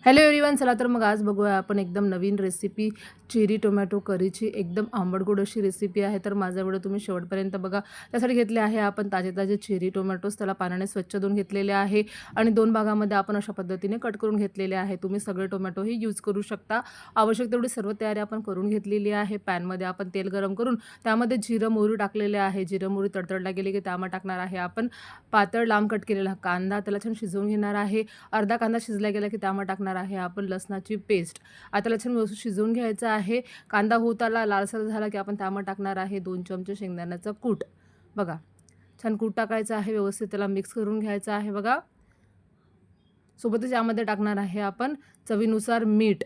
Hello everyone, चला तर मग आज बघूया आपण एकदम नवीन रेसिपी चेरी टोमॅटो करीची. एकदम आंबट-गोड अशी रेसिपी आहे, तर माझा व्हिडिओ तुम्ही शेवटपर्यंत बघा. त्यासाठी घेतले आहे आपण ताजे-ताजे चेरी टोमॅटोज. त्याला पाण्याने स्वच्छ धुवून घेतलेले आहे आणि 2 भागामध्ये आपण अशा पद्धतीने कट करून घेतलेले आहे. तुम्ही सगळे टोमॅटोही यूज करू शकता. आवश्यक तेवढी सर्व तयारी आपण करून घेतलेली आहे. पॅनमध्ये आपण तेल गरम करून त्यामध्ये जिरं, मोहरी टाकलेले आहे. जिरं, मोहरी तडतडला गेली की त्यामध्ये टाकणार आहे आपण पातळ लांब कट केलेला कांदा. त्याला छान शिजवून घेणार आहे. अर्धा कांदा शिजला गेला की त्यामध्ये टाकणार आहे आपण लसणाची पेस्ट. आता त्याला छान व्यवस्थित शिजवून घ्यायचं आहे. कांदा होत आला लालसर झाला की आपण त्यामध्ये टाकणार आहे 2 चमचे शेंगदाण्याचं कूट. बघा, छान कूट टाकायचं आहे. व्यवस्थित त्याला मिक्स करून घ्यायचं आहे बघा. सोबतच यामध्ये टाकणार आहे आपण चवीनुसार मीठ.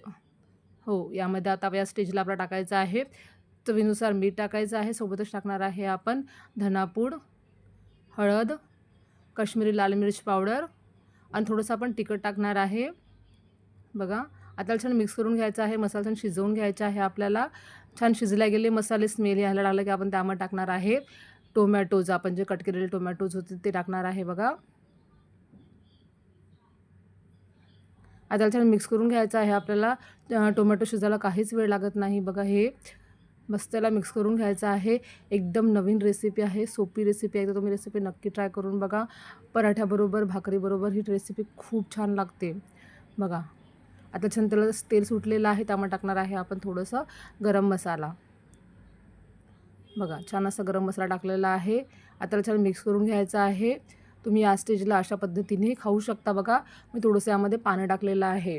हो, यामध्ये आता या स्टेजला आपल्याला टाकायचं आहे. चवीनुसार मीठ टाकायचं आहे. सोबतच टाकणार आहे आपण धनापूड, हळद, काश्मीरी लाल मिर्च पावडर आणि थोडंसं आपण तिखट टाकणार आहे. बघा, आता छान मिक्स करून घ्यायचं आहे. मसाला छान शिजवून घ्यायचा आहे आपल्याला. छान शिजले गेले मसाले स्मेल यायला लागला की आपण त्यामध्ये टाकणार आहे टोमॅटोज. आपण जे कट केलेले टोमॅटोज होते ते टाकणार आहे बघा. आता छान मिक्स करून घ्यायचं आहे आपल्याला. टोमॅटो शिजायला काहीच वेळ लागत नाही बघा. हे मस्त त्याला मिक्स करून घ्यायचं आहे. एकदम नवीन रेसिपी आहे, सोपी रेसिपी आहे. तर तुम्ही रेसिपी नक्की ट्राय करून बघा. पराठ्याबरोबर, भाकरीबरोबर ही रेसिपी खूप छान लागते बघा. आता छान त्याला तेल सुटलेलं आहे. त्यामध्ये टाकणार आहे आपण थोडंसं गरम मसाला. बघा, छान असा गरम मसाला टाकलेला आहे. आता छान मिक्स करून घ्यायचं आहे. तुम्ही या स्टेजला अशा पद्धतीने खाऊ शकता बघा. मी थोडंसं यामध्ये पाणी टाकलेलं आहे.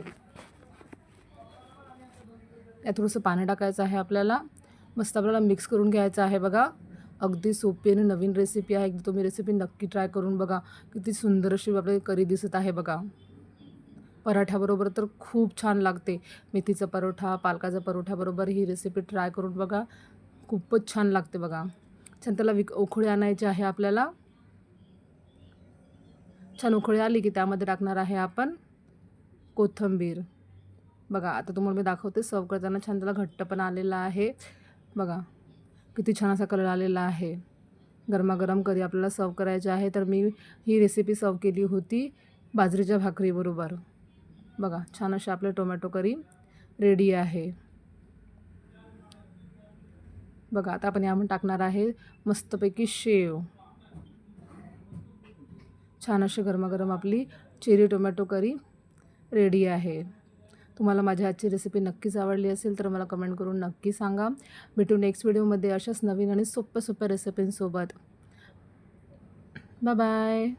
यात थोडंसं पाणी टाकायचं आहे आपल्याला. मस्त आपल्याला मिक्स करून घ्यायचं आहे बघा. अगदी सोपी आणि नवीन रेसिपी आहे. एकदा तुम्ही रेसिपी नक्की ट्राय करून बघा. किती सुंदर अशी आपली करी दिसत आहे बघा. पराठ्याबरोबर तर खूप छान लागते. मेथीचा परोठा, पालकाचा परोठ्याबरोबर ही रेसिपी ट्राय करून बघा. खूपच छान लागते बघा. छान त्याला उकळी आणायची आहे आपल्याला. छान उकळी आली की त्यामध्ये टाकणार आहे आपण कोथिंबीर. बघा, आता तुम्हाला मी दाखवते सर्व्ह करताना. छान त्याला घट्टपणा आलेला आहे बघा. किती छान असा कलर आलेला आहे. गरमागरम करी आपल्याला सर्व्ह करायची आहे. तर मी ही रेसिपी सर्व्ह केली होती बाजरीच्या भाकरीबरोबर. बघा, छान अशी आपली टोमॅटो करी रेडी आहे. बघा, आता आपण यामध्ये टाकणार आहे मस्तपैकी शेव. छान अशी गरमागरम आपली चेरी टोमॅटो करी रेडी आहे. तुम्हाला माझी आजची रेसिपी नक्कीच आवडली असेल तर मला कमेंट करून नक्की सांगा. भेटू नेक्स्ट व्हिडिओमध्ये अशाच नवीन आणि सोप्या सोप्या रेसिपींसोबत. Bye bye.